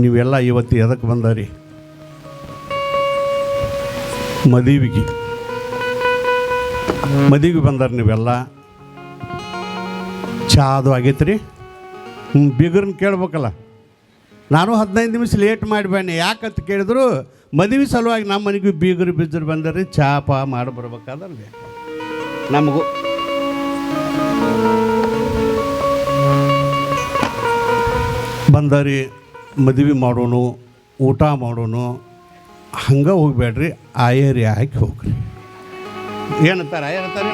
ನೀವೆಲ್ಲ ಇವತ್ತು ಎದಕ್ಕೆ ಬಂದಾರಿ? ಮದುವೆಗೆ ಬಂದಾರ ನೀವೆಲ್ಲ. ಚಾ ಅದು ಆಗೈತೆ ರೀ? ಬೀಗರನ್ನ ಕೇಳ್ಬೇಕಲ್ಲ. ನಾನು 15 ನಿಮಿಷ ಲೇಟ್ ಮಾಡಿ ಬನ್ನಿ. ಯಾಕಂತ ಕೇಳಿದ್ರು, ಮದುವೆ ಸಲುವಾಗಿ ನಮ್ಮ ಮನೆಗೂ ಬೀಗರು ಬಿಜ್ಜರು ಬಂದಾರಿ. ಚಾ ಪಾ ಮಾಡಿ ಬರ್ಬೇಕಾದ್ರೆ ನಮಗೂ ಬಂದಾರಿ. ಮದುವೆ ಮಾಡೋಣ, ಊಟ ಮಾಡೋಣ, ಹಂಗೆ ಹೋಗ್ಬೇಡ್ರಿ, ಆಯರಿ ಹಾಕಿ ಹೋಗ್ರಿ. ಏನಂತಾರೆ ಏನಂತಾರೆ?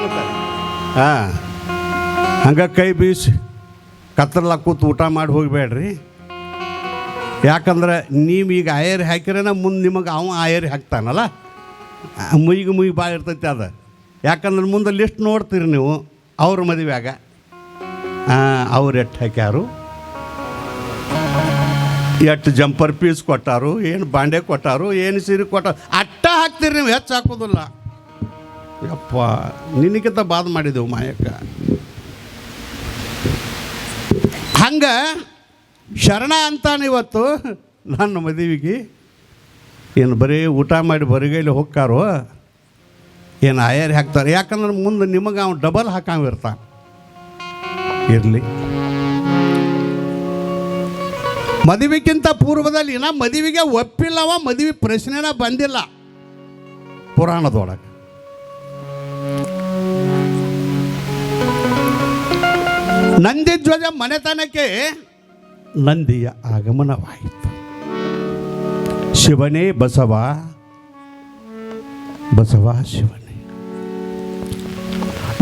ಹಾಂ, ಹಂಗೆ ಕೈ ಬೀಸಿ ಕತ್ತರ್ಲ ಕೂತು ಊಟ ಮಾಡಿ ಹೋಗ್ಬೇಡ್ರಿ. ಯಾಕಂದ್ರೆ ನೀವು ಈಗ ಆಯರಿ ಹಾಕಿರೇನ ಮುಂದೆ ನಿಮಗೆ ಅವ ಆಯರಿ ಹಾಕ್ತಾನಲ್ಲ, ಮುಗಿ ಭಾಳ ಇರ್ತೈತಿ ಅದು. ಯಾಕಂದ್ರೆ ಮುಂದೆ ಲಿಸ್ಟ್ ನೋಡ್ತೀರಿ ನೀವು ಅವ್ರ ಮದುವೆಯಾಗ. ಅವ್ರು ಎಷ್ಟು ಹಾಕ್ಯಾರು, ಎಷ್ಟು ಜಂಪರ್ ಪೀಸ್ ಕೊಟ್ಟಾರು, ಏನು ಬಾಂಡೆ ಕೊಟ್ಟಾರು, ಏನು ಸೀರೆ ಕೊಟ್ಟಾರು, ಅಟ್ಟ ಹಾಕ್ತೀರಿ ನೀವು, ಹೆಚ್ಚು ಹಾಕೋದಿಲ್ಲ. ಯಪ್ಪ, ನಿನಗಿಂತ ಬಾದ್ ಮಾಡಿದೆವು ಮಾಯಕ್ಕ. ಹಂಗೆ ಶರಣ ಅಂತಾನೆ ಇವತ್ತು ನನ್ನ ಮದುವೆಗೆ ಏನು ಬರೀ ಊಟ ಮಾಡಿ ಬರಿಗೈಲಿ ಹೋಗ್ತಾರೋ, ಏನು ಆಯರಿ ಹಾಕ್ತಾರೆ. ಯಾಕಂದ್ರೆ ಮುಂದೆ ನಿಮಗೆ ಅವ್ನು ಡಬಲ್ ಹಾಕಂಗಿರ್ತಾನೆ. ಇರಲಿ, ಮದುವೆಗಿಂತ ಪೂರ್ವದಲ್ಲಿ ಇನ್ನ ಮದುವೆಗೆ ಒಪ್ಪಿಲ್ಲವ, ಮದುವೆ ಪ್ರಶ್ನೆನ ಬಂದಿಲ್ಲ ಪುರಾಣದೊಳಗೆ. ನಂದಿಧ್ವಜ ಮನೆತನಕ್ಕೆ ನಂದಿಯ ಆಗಮನವಾಯಿತು. ಶಿವನೇ ಬಸವ, ಬಸವ ಶಿವನೇ.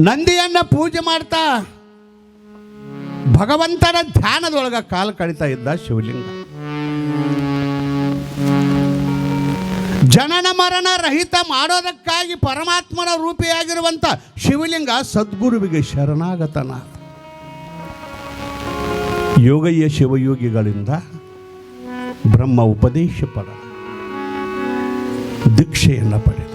ನಂದಿಯನ್ನ ಪೂಜೆ ಮಾಡ್ತಾ ಭಗವಂತನ ಧ್ಯಾನದೊಳಗ ಕಾಲು ಕಳೀತಾ ಇದ್ದ ಶಿವಲಿಂಗ. ಜನನ ಮರಣ ರಹಿತ ಮಾಡೋದಕ್ಕಾಗಿ ಪರಮಾತ್ಮನ ರೂಪಿಯಾಗಿರುವಂಥ ಶಿವಲಿಂಗ ಸದ್ಗುರುವಿಗೆ ಶರಣಾಗತನಾದ. ಯೋಗಯ್ಯ ಶಿವಯೋಗಿಗಳಿಂದ ಬ್ರಹ್ಮ ಉಪದೇಶ ಪಡ ದೀಕ್ಷೆಯನ್ನು ಪಡೆದ.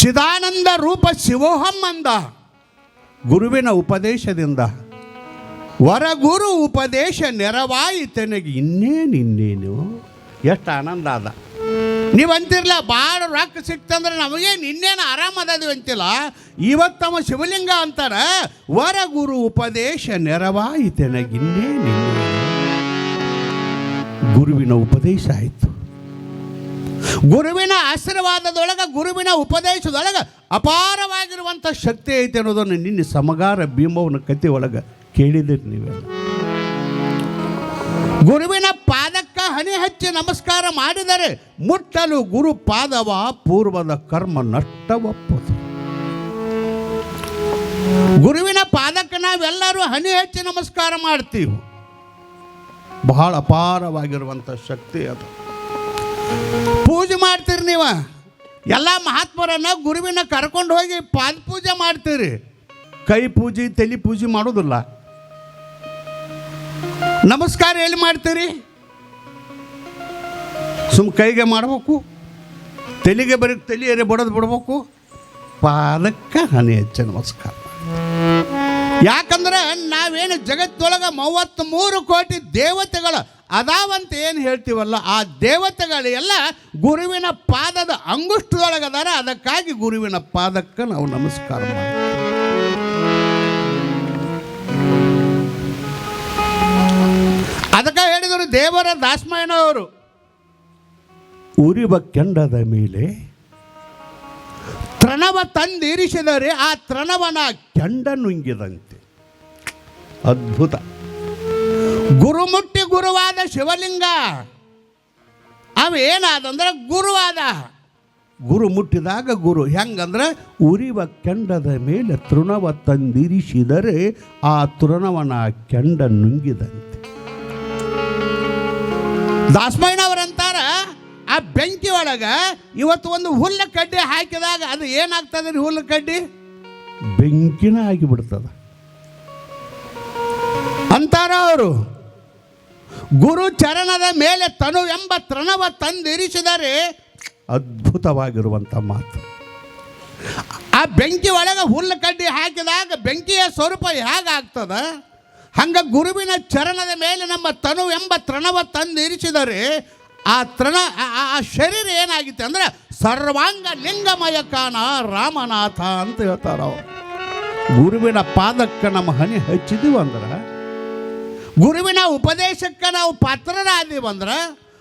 ಚಿದಾನಂದ ರೂಪ ಶಿವೋಹಂ ಅಂದ. ಗುರುವಿನ ಉಪದೇಶದಿಂದ ವರಗುರು ಉಪದೇಶ ನೆರವಾಯಿತನಿಗೆ ಇನ್ನೇನು. ಎಷ್ಟು ಆನಂದ ಅದ. ನೀವು ಅಂತಿರಲ್ಲ, ಭಾಳ ರೊಕ್ಕ ಸಿಕ್ತಂದ್ರೆ ನಮಗೇನು ಇನ್ನೇನು ಆರಾಮದದು ಅಂತಿಲ್ಲ. ಇವತ್ತವ ಶಿವಲಿಂಗ ಅಂತಾರ, ವರಗುರು ಉಪದೇಶ ನೆರವಾಯಿತನಿಗೆ ಇನ್ನೇನು. ಗುರುವಿನ ಉಪದೇಶ ಆಯಿತು. ಗುರುವಿನ ಆಶೀರ್ವಾದದೊಳಗೆ, ಗುರುವಿನ ಉಪದೇಶದೊಳಗೆ ಅಪಾರವಾಗಿರುವಂಥ ಶಕ್ತಿ ಐತೆ ಅನ್ನೋದನ್ನು ನಿನ್ನೆ ಸಮಗಾರ ಭೀಮವನ ಕಥೆ ಒಳಗೆ ಕೇಳಿದಿರಿ ನೀವೆಲ್ಲ. ಗುರುವಿನ ಪಾದಕ್ಕೆ ಹನಿ ಹಚ್ಚಿ ನಮಸ್ಕಾರ ಮಾಡಿದರೆ ಮುಟ್ಟಲು ಗುರು ಪಾದವ ಪೂರ್ವದ ಕರ್ಮ ನಷ್ಟವಪ್ಪದು. ಗುರುವಿನ ಪಾದಕ್ಕೆ ನಾವೆಲ್ಲರೂ ಹನಿ ಹಚ್ಚಿ ನಮಸ್ಕಾರ ಮಾಡ್ತೀವಿ. ಬಹಳ ಅಪಾರವಾಗಿರುವಂಥ ಶಕ್ತಿ ಅದು. ಪೂಜೆ ಮಾಡ್ತೀರಿ ನೀವು. ಎಲ್ಲ ಮಹಾತ್ಮರನ್ನ ಗುರುವಿನ ಕರ್ಕೊಂಡು ಹೋಗಿ ಪಾದ ಪೂಜೆ ಮಾಡ್ತೀರಿ. ಕೈ ಪೂಜೆ, ತಲೆ ಪೂಜೆ ಮಾಡೋದಿಲ್ಲ. ನಮಸ್ಕಾರ ಎಲ್ಲಿ ಮಾಡ್ತೀರಿ? ಕೈಗೆ ಮಾಡಬೇಕು, ತಲೆಗೆ ಬರೀ ತಲೆ ಬಡೋದು ಬಿಡ್ಬೇಕು, ಪಾದಕ್ಕೆ ಹನಿ ಹೆಚ್ಚ ನಮಸ್ಕಾರ. ಯಾಕಂದ್ರೆ ನಾವೇನು ಜಗತ್ತೊಳಗೆ 33 ಕೋಟಿ ದೇವತೆಗಳು ಅದಾವಂತ ಏನು ಹೇಳ್ತೀವಲ್ಲ, ಆ ದೇವತೆಗಳೆಲ್ಲ ಗುರುವಿನ ಪಾದದ ಅಂಗುಷ್ಟದೊಳಗದಾರ. ಅದಕ್ಕಾಗಿ ಗುರುವಿನ ಪಾದಕ್ಕೆ ನಾವು ನಮಸ್ಕಾರ ಮಾಡ್ತೀವಿ. ಅದಕ್ಕೆ ಹೇಳಿದರು ದೇವರ ದಾಸಮಯ್ಯನವರು, ಉರಿವ ಕೆಂಡದ ಮೇಲೆ ತೃಣವ ತಂದಿರಿಸಿದರೆ ಆ ತೃಣವನ ಕೆಂಡ ನುಂಗಿದಂತೆ. ಅದ್ಭುತ. ಗುರುಮುಟ್ಟಿ ಗುರುವಾದ ಶಿವಲಿಂಗ ಅವೇನಾದಂದ್ರೆ ಗುರುವಾದ. ಗುರು ಮುಟ್ಟಿದಾಗ ಗುರು ಹೆಂಗಂದ್ರೆ, ಉರಿವ ಕೆಂಡದ ಮೇಲೆ ತೃಣವ ತಂದಿರಿಸಿದರೆ ಆ ತೃಣವನ ಕೆಂಡ ನುಂಗಿದಂತೆ. ದಾಸಮಯ್ಯನವರಂತಾರ, ಆ ಬೆಂಕಿ ಒಳಗೆ ಇವತ್ತು ಒಂದು ಹುಲ್ಲು ಕಡ್ಡಿ ಹಾಕಿದಾಗ ಅದು ಏನಾಗ್ತದೆ ರೀ? ಹುಲ್ಲು ಕಡ್ಡಿ ಬೆಂಕಿನ ಆಗಿಬಿಡ್ತದ ಅಂತಾರ ಅವರು. ಗುರು ಚರಣದ ಮೇಲೆ ತನು ಎಂಬ ತೃಣವ ತಂದಿರಿಸಿದರೆ ಅದ್ಭುತವಾಗಿರುವಂಥ ಮಾತು. ಆ ಬೆಂಕಿ ಒಳಗೆ ಹುಲ್ಲು ಕಡ್ಡಿ ಹಾಕಿದಾಗ ಬೆಂಕಿಯ ಸ್ವರೂಪ ಹೇಗಾಗ್ತದ? ಹಂಗ ಗುರುವಿನ ಚರಣದ ಮೇಲೆ ನಮ್ಮ ತನು ಎಂಬ ತೃಣವ ತಂದಿರಿಸಿದರೆ ಆ ತೃಣ ಆ ಶರೀರ ಏನಾಗಿತ್ತು ಅಂದ್ರೆ ಸರ್ವಾಂಗ ಲಿಂಗಮಯ ಕಾಣ ರಾಮನಾಥ ಅಂತ ಹೇಳ್ತಾರ ಅವರು. ಗುರುವಿನ ಪಾದಕ್ಕೆ ನಮ್ಮ ಹನಿ ಹಚ್ಚಿದೀವಿ ಅಂದ್ರೆ, ಗುರುವಿನ ಉಪದೇಶಕ್ಕೆ ನಾವು ಪಾತ್ರರಾದೀವಿ ಅಂದ್ರೆ,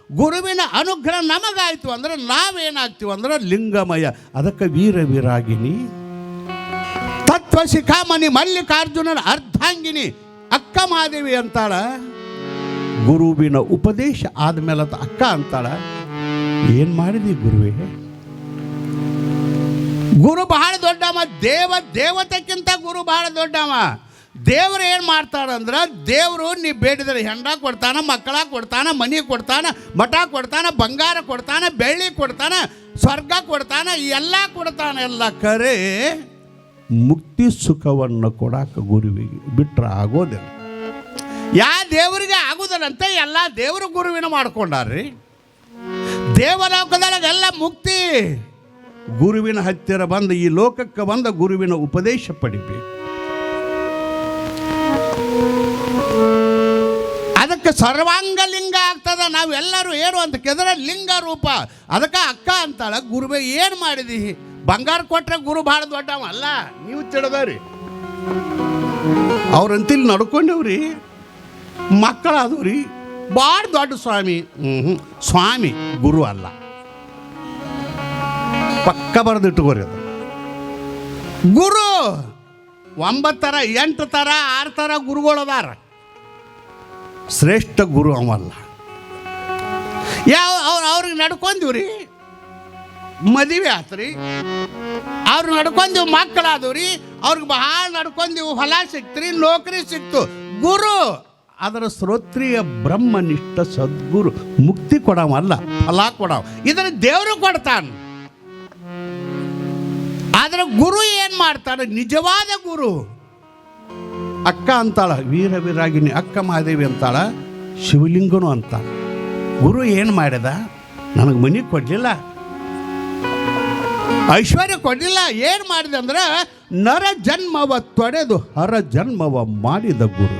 ಗುರುವಿನ ಅನುಗ್ರಹ ನಮಗಾಯ್ತು ಅಂದ್ರೆ ನಾವೇನಾಗ್ತೀವಿ ಅಂದ್ರೆ ಲಿಂಗಮಯ. ಅದಕ್ಕೆ ವೀರವಿರಾಗಿನಿ ತತ್ವ ಶಿಖಾಮಣಿ ಮಲ್ಲಿಕಾರ್ಜುನನ ಅರ್ಧಾಂಗಿನಿ ಅಕ್ಕ ಮಹಾದೇವಿ ಅಂತಾಳ. ಗುರುವಿನ ಉಪದೇಶ ಆದ್ಮೇಲೆ ಅಕ್ಕ ಅಂತಾಳ. ಏನ್ ಮಾಡಿದಿ ಗುರುವೇ? ಗುರು ಬಹಳ ದೊಡ್ಡವ. ದೇವತೆಕ್ಕಿಂತ ಗುರು ಬಹಳ ದೊಡ್ಡವ. ದೇವರು ಏನು ಮಾಡ್ತಾರಂದ್ರೆ, ದೇವರು ನೀ ಬೇಡಿದರೆ ಹೆಂಡ ಕೊಡ್ತಾನ, ಮಕ್ಕಳ ಕೊಡ್ತಾನ, ಮನಿ ಕೊಡ್ತಾನ, ಮಠ ಕೊಡ್ತಾನ, ಬಂಗಾರ ಕೊಡ್ತಾನ, ಬೆಳ್ಳಿ ಕೊಡ್ತಾನ, ಸ್ವರ್ಗ ಕೊಡ್ತಾನ, ಎಲ್ಲ ಕೊಡ್ತಾನ. ಎಲ್ಲ ಕರೆ ಮುಕ್ತಿ ಸುಖವನ್ನು ಕೊಡಾಕ ಗುರುವಿಗೆ ಬಿಟ್ರೆ ಆಗೋದಿಲ್ಲ. ಯಾ ದೇವರಿಗೆ ಆಗುದಿಲ್ಲಂತೆ ಎಲ್ಲ ದೇವರು ಗುರುವಿನ ಮಾಡ್ಕೊಂಡಾರ್ರಿ. ದೇವಲೋಕದೊಳಗೆಲ್ಲ ಮುಕ್ತಿ ಗುರುವಿನ ಹತ್ತಿರ ಬಂದು ಈ ಲೋಕಕ್ಕೆ ಬಂದ ಗುರುವಿನ ಉಪದೇಶ ಪಡಿಬೇಕು. ಅದಕ್ಕೆ ಸರ್ವಾಂಗ ಲಿಂಗ ಆಗ್ತದ. ನಾವೆಲ್ಲರೂ ಏನು ಅಂತ ಕೇಳಿದ್ರೆ ಲಿಂಗ ರೂಪ. ಅದಕ್ಕೆ ಅಕ್ಕ ಅಂತಾಳ. ಗುರುವೇ ಏನು ಮಾಡಿದಿ? ಬಂಗಾರ ಕೊಟ್ರೆ ಗುರು ಭಾಳ ದೊಡ್ಡವ ಅಲ್ಲ, ನೀವು ತಿಳಿದವ್ರಿ. ಅವ್ರಂತಿಲ್ಲಿ ನಡ್ಕೊಂಡವ್ರಿ, ಮಕ್ಕಳಾದವ್ರಿ, ಭಾಳ ದೊಡ್ಡ ಸ್ವಾಮಿ. ಸ್ವಾಮಿ ಗುರು ಅಲ್ಲ, ಪಕ್ಕ ಬರೆದಿಟ್ಟುಕೋರಿ. ಅದು ಗುರು 9 ಥರ 8 ಥರ 6 ಥರ ಗುರುಗಳದಾರ. ಶ್ರೇಷ್ಠ ಗುರು ಅವಲ್ಲ. ಅವ್ರಿಗೆ ನಡ್ಕೊಂದಿವ್ರಿ, ಮದುವೆ ಆತ್ರಿ, ಅವ್ರಿಗೆ ನಡ್ಕೊಂದಿವು, ಮಕ್ಕಳಾದವ್ರಿ, ಅವ್ರಿಗೆ ಬಹಳ ನಡ್ಕೊಂದಿವು, ಹೊಲ ಸಿಕ್ತ್ರಿ, ನೌಕರಿ ಸಿಕ್ತು. ಗುರು ಅದರ ಶ್ರೋತ್ರಿಯ ಬ್ರಹ್ಮನಿಷ್ಠ ಸದ್ಗುರು ಮುಕ್ತಿ ಕೊಡವಲ್ಲ, ಫಲ ಕೊಡವ. ಇದರ ದೇವರು ಕೊಡ್ತಾನ. ಆದ್ರೆ ಗುರು ಏನು ಮಾಡ್ತಾನೆ? ನಿಜವಾದ ಗುರು ಅಕ್ಕ ಅಂತಾಳ, ವೀರವಿರಾಗಿನಿ ಅಕ್ಕ ಮಹಾದೇವಿ ಅಂತಾಳ, ಶಿವಲಿಂಗನು ಅಂತಾಳ. ಗುರು ಏನು ಮಾಡಿದ? ನನಗೆ ಮನೆ ಕೊಡಲಿಲ್ಲ, ಐಶ್ವರ್ಯ ಕೊಡಲಿಲ್ಲ. ಏನು ಮಾಡಿದೆ ಅಂದ್ರೆ ನರ ಜನ್ಮವ ತೊಡೆದು ಹರ ಜನ್ಮವ ಮಾಡಿದ ಗುರು.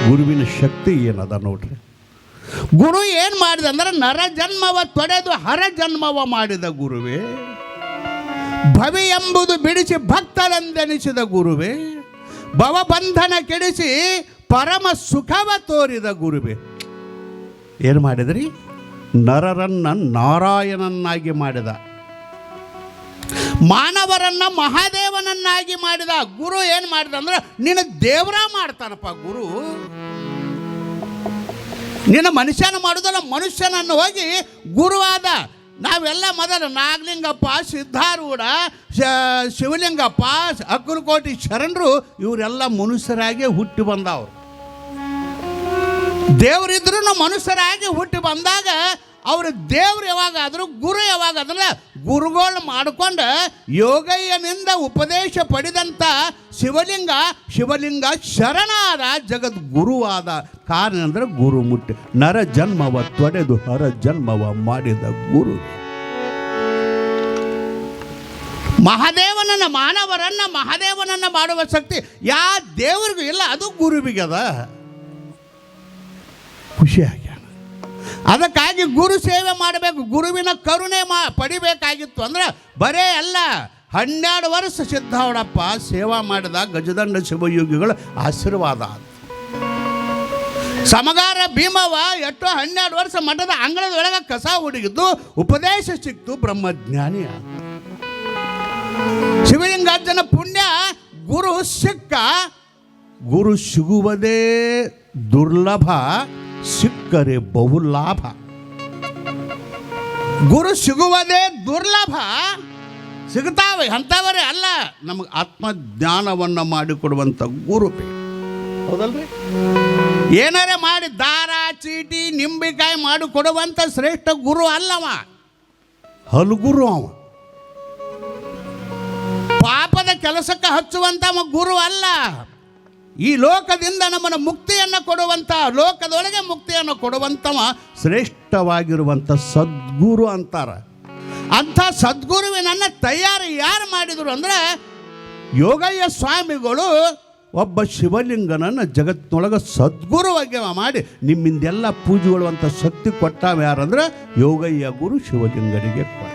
ಗುರುವಿನ ಶಕ್ತಿ ಏನದ ನೋಡ್ರಿ. ಗುರು ಏನು ಮಾಡಿದೆ ಅಂದ್ರೆ ನರ ಜನ್ಮವ ತೊಡೆದು ಹರ ಜನ್ಮವ ಮಾಡಿದ ಗುರುವೇ. ಭವಿ ಎಂಬುದು ಬಿಡಿಸಿ ಭಕ್ತರೆಂದೆನಿಸಿದ ಗುರುವೇ. ಭವಬಂಧನ ಕೆಡಿಸಿ ಪರಮ ಸುಖವ ತೋರಿದ ಗುರುವೇ. ಏನು ಮಾಡಿದ್ರಿ? ನರರನ್ನ ನಾರಾಯಣನ್ನಾಗಿ ಮಾಡಿದ, ಮಾನವರನ್ನ ಮಹಾದೇವನನ್ನಾಗಿ ಮಾಡಿದ. ಗುರು ಏನು ಮಾಡಿದ ಅಂದ್ರೆ ನಿನ್ನ ದೇವರ ಮಾಡ್ತಾನಪ್ಪ ಗುರು. ನಿನ್ನ ಮನುಷ್ಯನ ಮಾಡೋದಲ್ಲ, ಮನುಷ್ಯನನ್ನು ಹೋಗಿ ಗುರುವಾದ. ನಾವೆಲ್ಲ ಮೊದಲು ನಾಗಲಿಂಗಪ್ಪ, ಸಿದ್ಧಾರೂಢ, ಶಿವಲಿಂಗಪ್ಪ, ಅಕ್ಕಲಕೋಟಿ ಶರಣರು ಇವರೆಲ್ಲ ಮನುಷ್ಯರಾಗಿ ಹುಟ್ಟಿ ಬಂದವರು. ದೇವರಿದ್ರೂ ಮನುಷ್ಯರಾಗಿ ಹುಟ್ಟಿ ಬಂದಾಗ ಅವರು ದೇವ್ರು ಯಾವಾಗಾದರೂ ಗುರು ಯಾವಾಗಾದ್ರೆ ಗುರುಗಳು ಮಾಡಿಕೊಂಡು ಯೋಗಯ್ಯನಿಂದ ಉಪದೇಶ ಪಡೆದಂಥ ಶಿವಲಿಂಗ ಶರಣಾದ ಜಗದ್ಗುರುವಾದ. ಕಾರಣ ಅಂದರೆ ಗುರು ಮುಟ್ಟಿ ನರ ಜನ್ಮವ ತೊಡೆದು ಹರ ಜನ್ಮವ ಮಾಡಿದ ಗುರು. ಮಹಾದೇವನನ್ನ ಮಾನವರನ್ನ ಮಹಾದೇವನನ್ನ ಮಾಡುವ ಶಕ್ತಿ ಯಾ ದೇವರಿಗೂ ಇಲ್ಲ, ಅದು ಗುರುವಿಗದ. ಖುಷಿಯಾಗಿ ಅದಕ್ಕಾಗಿ ಗುರು ಸೇವೆ ಮಾಡಬೇಕು. ಗುರುವಿನ ಕರುಣೆ ಪಡಿಬೇಕಾಗಿತ್ತು ಅಂದ್ರೆ ಬರೇ ಅಲ್ಲ. 12 ವರ್ಷ ಸಿದ್ಧಾರೂಢಪ್ಪ ಸೇವಾ ಮಾಡಿದ ಗಜದಂಡ ಶಿವಯೋಗಿಗಳ ಆಶೀರ್ವಾದ. ಸಮಗಾರ ಭೀಮವ ಎಷ್ಟೋ 12 ವರ್ಷ ಮಠದ ಅಂಗಳದ ಒಳಗೆ ಕಸ ಹುಡುಗಿದ್ದು ಉಪದೇಶ ಸಿಕ್ತು, ಬ್ರಹ್ಮಜ್ಞಾನಿ. ಶಿವಲಿಂಗಾರ್ಜನ ಪುಣ್ಯ ಗುರು ಸಿಕ್ಕ. ಗುರು ಸಿಗುವುದೇ ದುರ್ಲಭ, ಸಿಕ್ಕರೆ ಬಹುಲಾಭ. ಗುರು ಸಿಗುವುದೇ ದುರ್ಲಭ, ಸಿಗ್ತಾವೆ ಅಂಥವರೇ ಅಲ್ಲ. ನಮಗೆ ಆತ್ಮಜ್ಞಾನವನ್ನು ಮಾಡಿಕೊಡುವಂಥ ಗುರು ಹೌದಲ್ರಿ? ಏನಾರೇ ಮಾಡಿ ದಾರ ಚೀಟಿ ನಿಂಬೆಕಾಯಿ ಮಾಡಿಕೊಡುವಂಥ ಶ್ರೇಷ್ಠ ಗುರು ಅಲ್ಲವ, ಹಲಗುರು ಅವ. ಪಾಪದ ಕೆಲಸಕ್ಕೆ ಹಚ್ಚುವಂಥ ಗುರು ಅಲ್ಲ. ಈ ಲೋಕದಿಂದ ನಮ್ಮನ್ನು ಮುಕ್ತಿಯನ್ನು ಕೊಡುವಂಥ, ಲೋಕದೊಳಗೆ ಮುಕ್ತಿಯನ್ನು ಕೊಡುವಂಥವ ಶ್ರೇಷ್ಠವಾಗಿರುವಂಥ ಸದ್ಗುರು ಅಂತಾರೆ. ಅಂಥ ಸದ್ಗುರುವಿನನ್ನು ತಯಾರಿ ಯಾರು ಮಾಡಿದರು ಅಂದರೆ ಯೋಗಯ್ಯ ಸ್ವಾಮಿಗಳು ಒಬ್ಬ ಶಿವಲಿಂಗನನ್ನು ಜಗತ್ತಿನೊಳಗೆ ಸದ್ಗುರುವಾಗಿ ಮಾಡಿ ನಿಮ್ಮಿಂದೆಲ್ಲ ಪೂಜೆಗೊಳ್ಳುವಂಥ ಶಕ್ತಿ ಕೊಟ್ಟಾವ ಯಾರಂದ್ರೆ ಯೋಗಯ್ಯ ಗುರು ಶಿವಲಿಂಗನಿಗೆ ಕೊಟ್ಟ.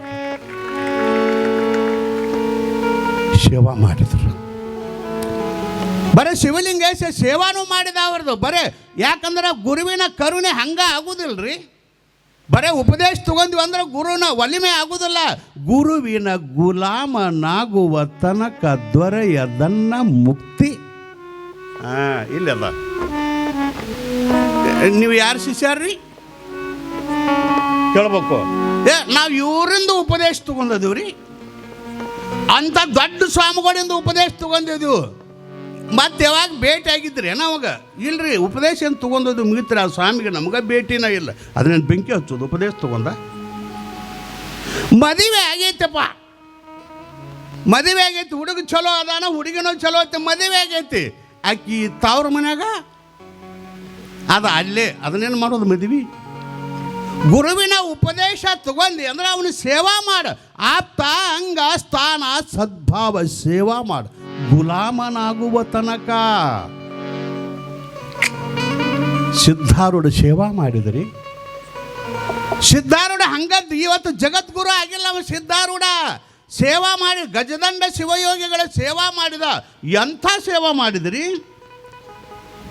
ಸೇವಾ ಮಾಡಿದ್ರು. ಬರೀ ಶಿವಲಿಂಗೇಶ ಸೇವಾನೂ ಮಾಡಿದ ಅವ್ರದ್ದು. ಬರೇ ಯಾಕಂದ್ರೆ ಗುರುವಿನ ಕರುಣೆ ಹಂಗೆ ಆಗೋದಿಲ್ರಿ. ಬರೇ ಉಪದೇಶ ತಗೊಂಡ್ವಿ ಅಂದ್ರೆ ಗುರುನ ಒಲಿಮೆ ಆಗುವುದಿಲ್ಲ. ಗುರುವಿನ ಗುಲಾಮನಾಗುವ ತನಕ ದೊರೆಯದನ್ನ ಮುಕ್ತಿ. ಇಲ್ಲದ ನೀವು ಯಾರು ಶಿಷ್ಯಾರ್ರಿ ಕೇಳ್ಬೇಕು. ನಾವು ಇವರಿಂದ ಉಪದೇಶ ತಗೊಂಡಿದ್ದೀವಿ ರೀ, ಅಂಥ ದೊಡ್ಡ ಸ್ವಾಮಿಗಳಿಂದ ಉಪದೇಶ ತಗೊಂಡಿದ್ದೀವಿ. ಮತ್ತೆ ಯಾವಾಗ ಭೇಟಿ ಆಗಿದ್ರಿ ಅವಾಗ? ಇಲ್ರಿ, ಉಪದೇಶ ಏನು ತೊಗೊಂಡದು ಮುಗಿತ್ರಿ. ಆ ಸ್ವಾಮಿಗೆ ನಮ್ಗೆ ಭೇಟಿನ ಇಲ್ಲ. ಅದನ್ನೇನು ಬೆಂಕಿ ಹಚ್ಚೋದು ಉಪದೇಶ ತೊಗೊಂಡ? ಮದುವೆ ಆಗೈತಪ್ಪ, ಮದುವೆ ಆಗೈತಿ. ಹುಡುಗ ಚಲೋ ಅದಾನ, ಹುಡುಗಿನೋ ಚಲೋ ಐತೆ, ಮದುವೆ ಆಗೈತಿ. ಆಕಿ ತವ್ರ ಮನ್ಯಾಗ ಅದು ಅಲ್ಲೇ ಅದನ್ನೇನು ಮಾಡೋದು ಮದುವೆ? ಗುರುವಿನ ಉಪದೇಶ ತಗೊಂಡು ಅಂದ್ರೆ ಅವನು ಸೇವಾ ಮಾಡು. ಆಪ್ತ ಅಂಗ ಸ್ಥಾನ ಸದ್ಭಾವ ಸೇವಾ ಮಾಡು ಗುಲಾಮನಾಗುವ ತನಕ. ಸಿದ್ಧಾರೂಢ ಸೇವಾ ಮಾಡಿದ್ರಿ. ಸಿದ್ಧಾರೂಢ ಹಂಗದ್ದು ಇವತ್ತು ಜಗದ್ಗುರು ಆಗಿಲ್ಲ. ಅವ ಸಿದ್ಧಾರೂಢ ಸೇವಾ ಮಾಡಿ ಗಜದಂಡ ಶಿವಯೋಗಿಗಳ ಸೇವಾ ಮಾಡಿದ. ಎಂಥ ಸೇವಾ ಮಾಡಿದ್ರಿ?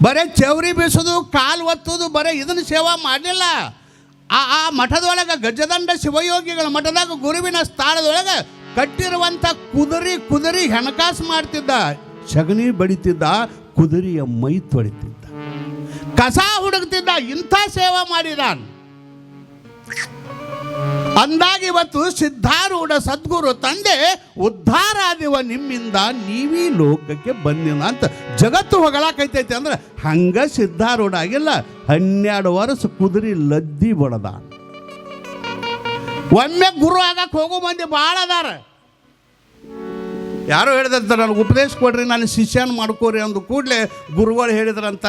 ಬರೇ ಚೌರಿ ಬೀಸೋದು, ಕಾಲು ಒತ್ತೋದು, ಬರೇ ಇದನ್ನು ಸೇವಾ ಮಾಡಲಿಲ್ಲ. ಆ ಮಠದೊಳಗೆ ಗಜದಂಡ ಶಿವಯೋಗಿಗಳ ಮಠದಾಗ ಗುರುವಿನ ಸ್ಥಾನದೊಳಗೆ ಕಟ್ಟಿರುವಂಥ ಕುದುರೆ ಹೆಣಕಾಸು ಮಾಡ್ತಿದ್ದ, ಸಗಣಿ ಬಡಿತಿದ್ದ, ಕುದುರೆಯ ಮೈ ತೊಳಿತಿದ್ದ, ಕಸ ಹುಡುಕ್ತಿದ್ದ. ಇಂಥ ಸೇವಾ ಮಾಡಿದ. ಅಂದಾಗ ಇವತ್ತು ಸಿದ್ಧಾರೂಢ ಸದ್ಗುರು ತಂದೆ ಉದ್ಧಾರ ಆದಿವ ನಿಮ್ಮಿಂದ, ನೀವೀ ಲೋಕಕ್ಕೆ ಬಂದಿನ ಅಂತ ಜಗತ್ತು ಹೊಗಳಾಕೈತೈತೆ. ಅಂದ್ರೆ ಹಂಗ ಸಿದ್ಧಾರೂಢ ಆಗಿಲ್ಲ. 12 ವರ್ಷ ಕುದುರೆ ಲದ್ದಿ ಬಡದ. ಒಮ್ಮೆ ಗುರು ಆಗಕ್ಕೆ ಹೋಗೋ ಮಂದಿ ಭಾಳ ಅದಾರ. ಯಾರೋ ಹೇಳಿದಂತ ನನಗೆ ಉಪದೇಶ ಕೊಡ್ರಿ, ನಾನು ಶಿಷ್ಯನ ಮಾಡ್ಕೋರಿ ಅಂದು ಕೂಡಲೇ ಗುರುಗಳು ಹೇಳಿದ್ರಂತ,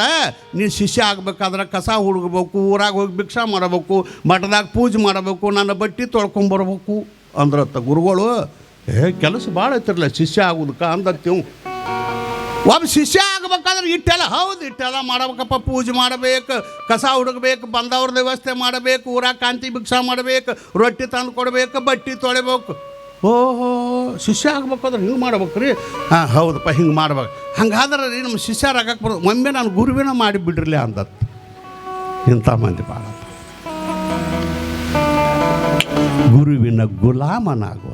ನೀನು ಶಿಷ್ಯ ಆಗ್ಬೇಕಾದ್ರೆ ಕಸ ಹುಡುಗಬೇಕು, ಊರಾಗ ಹೋಗಿ ಭಿಕ್ಷಾ ಮಾಡಬೇಕು, ಮಠದಾಗ ಪೂಜೆ ಮಾಡಬೇಕು, ನನ್ನ ಬಟ್ಟೆ ತೊಳ್ಕೊಂಬರ್ಬೇಕು ಅಂದ್ರತ್ತ ಗುರುಗಳು. ಕೆಲಸ ಭಾಳ ಐತಿರಲ್ಲ ಶಿಷ್ಯ ಆಗೋದಕ್ಕೆ ಅಂದತ್ತೀವಿ. ಒಬ್ಬ ಶಿಷ್ಯ ಆಗ್ಬೇಕಾದ್ರೆ ಇಟ್ಟೆಲ್ಲ ಹೌದು, ಇಟ್ಟೆಲ್ಲ ಮಾಡಬೇಕಪ್ಪ. ಪೂಜೆ ಮಾಡಬೇಕು, ಕಸ ಹುಡುಗಬೇಕು, ಬಂದವ್ರ ವ್ಯವಸ್ಥೆ ಮಾಡಬೇಕು, ಊರಾಗ ಕಾಂತಿ ಭಿಕ್ಷಾ ಮಾಡಬೇಕು, ರೊಟ್ಟಿ ತಂದು ಕೊಡಬೇಕು, ಬಟ್ಟೆ ತೊಳಿಬೇಕು. ಓಹೋ, ಶಿಷ್ಯ ಆಗ್ಬೇಕಾದ್ರೆ ಹಿಂಗೆ ಮಾಡ್ಬೇಕು ರೀ. ಹಾಂ ಹೌದಪ್ಪ, ಹಿಂಗೆ ಮಾಡ್ಬೇಕು. ಹಂಗಾದ್ರೆ ರೀ ನಮ್ಮ ಶಿಷ್ಯರಾಗಕ್ಕೆ ಬರೋದು. ಒಮ್ಮೆ ನಾನು ಗುರುವಿನ ಮಾಡಿಬಿಡ್ರಲಿ ಅಂದತ್ತು. ಇಂಥ ಮಂದಿ ಭಾಳ. ಗುರುವಿನ ಗುಲಾಮನಾಗುವ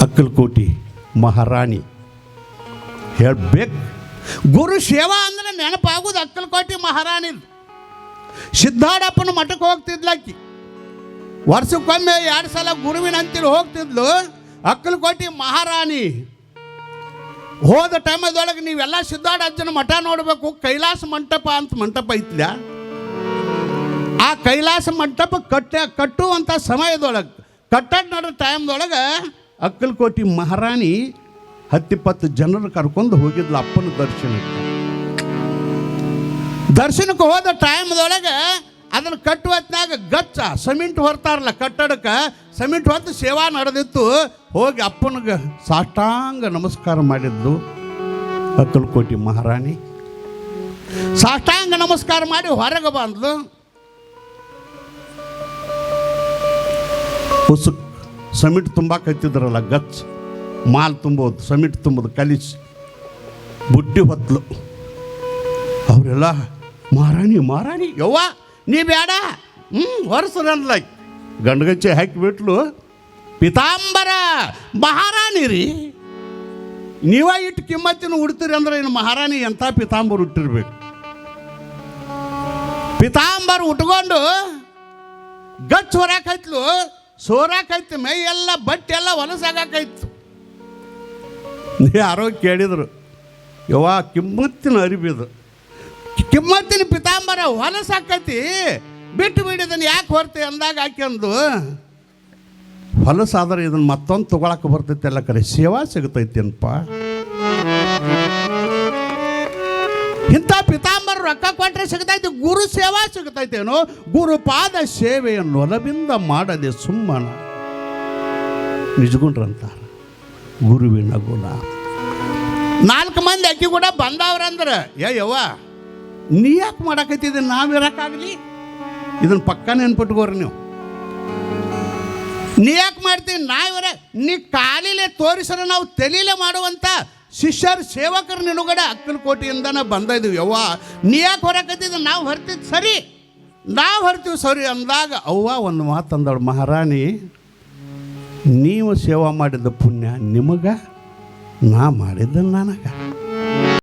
ಅಕ್ಕಲಕೋಟಿ ಮಹಾರಾಣಿ ಹೇಳ್ಬೇಕು. ಗುರು ಸೇವಾ ಅಂದರೆ ನೆನಪಾಗೋದು ಅಕ್ಕಲಕೋಟಿ ಮಹಾರಾಣಿ. ಸಿದ್ಧಾಡಪ್ಪನ ಮಠಕ್ಕೆ ಹೋಗ್ತಿದ್ಲಾಕಿ. ವರ್ಷಕ್ಕೊಮ್ಮೆ 2 ಸಲ ಗುರುವಿನ ಅಂತೇಳಿ ಹೋಗ್ತಿದ್ಲು. ಅಕ್ಕಲಕೋಟಿ ಮಹಾರಾಣಿ ಹೋದ ಟೈಮದೊಳಗೆ ನೀವೆಲ್ಲ ಸಿದ್ಧಾಡ ಅಜ್ಜನ ಮಠ ನೋಡಬೇಕು. ಕೈಲಾಸ ಮಂಟಪ ಅಂತ ಮಂಟಪ ಐತ್ಲ. ಆ ಕೈಲಾಸ ಮಂಟಪ ಕಟ್ಟುವಂಥ ಸಮಯದೊಳಗೆ, ಕಟ್ಟಡ ನಡೋ ಟೈಮ್ದೊಳಗೆ ಅಕ್ಕಲಕೋಟಿ ಮಹಾರಾಣಿ 10-20 ಜನರು ಕರ್ಕೊಂಡು ಹೋಗಿದ್ಲು ಅಪ್ಪನ ದರ್ಶನಕ್ಕೆ ಹೋದ ಟೈಮ್ದೊಳಗೆ ಅದನ್ನು ಕಟ್ಟುವತ್ನಾಗ ಗಚ್ಚ ಸಿಮೆಂಟ್ ಹೊರ್ತಾರಲ್ಲ ಕಟ್ಟಡಕ್ಕೆ, ಸಿಮೆಂಟ್ ಹೊತ್ತು ಸೇವಾ ನಡೆದಿತ್ತು. ಹೋಗಿ ಅಪ್ಪನಿಗೆ ಸಾಷ್ಟಾಂಗ ನಮಸ್ಕಾರ ಮಾಡಿದ್ಲು ಅಕ್ಕಲಕೋಟಿ ಮಹಾರಾಣಿ. ಸಾಷ್ಟಾಂಗ ನಮಸ್ಕಾರ ಮಾಡಿ ಹೊರಗೆ ಬಂದ್ಲು. ಉಸುಕ್ ಸಿಮೆಂಟ್ ತುಂಬಾಕತ್ತಿದ್ರಲ್ಲ, ಗಚ್ ಮಾಲ್ ತುಂಬೋದು, ಸಿಮೆಂಟ್ ತುಂಬೋದು ಕಲಿಸಿ ಬುಡ್ಡಿ ಹೊತ್ತಲು. ಅವರೆಲ್ಲ ಮಹಾರಾಣಿ ಯವ್ವ ನೀ ಬೇಡ ಹೊರಸರಲ್ಲ. ಗಂಡಗಚ್ಚೆ ಹಾಕಿಬಿಟ್ಲು. ಪಿತಾಂಬರ ಮಹಾರಾಣಿ ರೀ, ನೀವ ಇಟ್ಟು ಕಿಮ್ಮತ್ತಿನ ಉಡ್ತೀರಿ ಅಂದ್ರೆ ಇನ್ನು ಮಹಾರಾಣಿ ಎಂಥ ಪಿತಾಂಬರ ಉಟ್ಟಿರ್ಬೇಕು. ಪಿತಾಂಬರ ಉಟ್ಕೊಂಡು ಗಚ್ ಹೊರಕೈತ್ಲು, ಸೋರಾಕೈತಿ, ಮೈ ಎಲ್ಲ ಬಟ್ಟೆ ಎಲ್ಲ ಹೊಲಸಾಗೈತು. ಯಾರೋ ಕೇಳಿದ್ರು, ಯವ್ವ ಕಿಮ್ಮತ್ತಿನ ಅರಿಬಿದು, ಕಿಮ್ಮತ್ತಿನ ಪಿತಾಂಬರ ಹೊಲಸಾಕೈತಿ, ಬಿಟ್ಟು ಬಿಡಿದನ್ನು ಯಾಕೆ ಹೊರ್ತಿ ಅಂದಾಗ ಹಾಕ್ಯಂದು, ಹೊಲಸಾದ್ರೆ ಇದನ್ನು ಮತ್ತೊಂದು ತೊಗೊಳಕ್ಕೆ ಬರ್ತೈತಿ, ಎಲ್ಲ ಕಡೆ ಸೇವಾ ಸಿಗ್ತೈತಿ ಅನ್ಪ. ಇಂಥ ಪಿತಾಂಬರ ರೊಕ್ಕ ಕೊಟ್ಟರೆ ಸಿಗ್ತೈತಿ, ಗುರು ಸೇವಾ ಸಿಗ್ತೈತೇನೋ. ಗುರುಪಾದ ಸೇವೆಯನ್ನು ಒಲವಿಂದ ಮಾಡದೆ ಸುಮ್ಮನ ನಿಜಗುಂಡ್ರಂತಾರ. ಗುರುವಿನ ಗುಣ. 4 ಮಂದಿ ಅಕ್ಕಿ ಕೂಡ ಬಂದವ್ರಂದ್ರೆ ಯವ್ವ ನೀ ಯಾಕೆ ಮಾಡಕತ್ತಿದ್ದ, ನಾವಿರೋಕ್ಕಾಗಲಿ. ಇದನ್ನು ಪಕ್ಕ ನೆನ್ಪಿಟ್ಕೋರಿ ನೀವು. ನೀ ಯಾಕೆ ಮಾಡ್ತೀವಿ, ನಾವಿರ ನೀ ಕಾಲಿಲೆ ತೋರಿಸ್ರ ನಾವು ತಲೀಲೆ ಮಾಡುವಂಥ ಶಿಷ್ಯರು ಸೇವಕರು ನಿನುಗಡೆ ಅಕ್ಕಲಕೋಟೆಯಿಂದನೇ ಬಂದಿದ್ದೀವಿ. ಯವ್ವ ನೀ ಯಾಕೆ ಹೊರಕತ್ತಿದ್ದ, ನಾವು ಹೊರ್ತಿದ್ದು ಸರಿ, ನಾವು ಹೊರ್ತೀವಿ ಸರಿ ಅಂದಾಗ ಅವ್ವ ಒಂದು ಮಾತು ಅಂದಳು, ಮಹಾರಾಣಿ ನೀವು ಸೇವಾ ಮಾಡಿದ ಪುಣ್ಯ ನಿಮಗೆ, ನಾ ಮಾಡಿದ್ದ ನನಗೆ.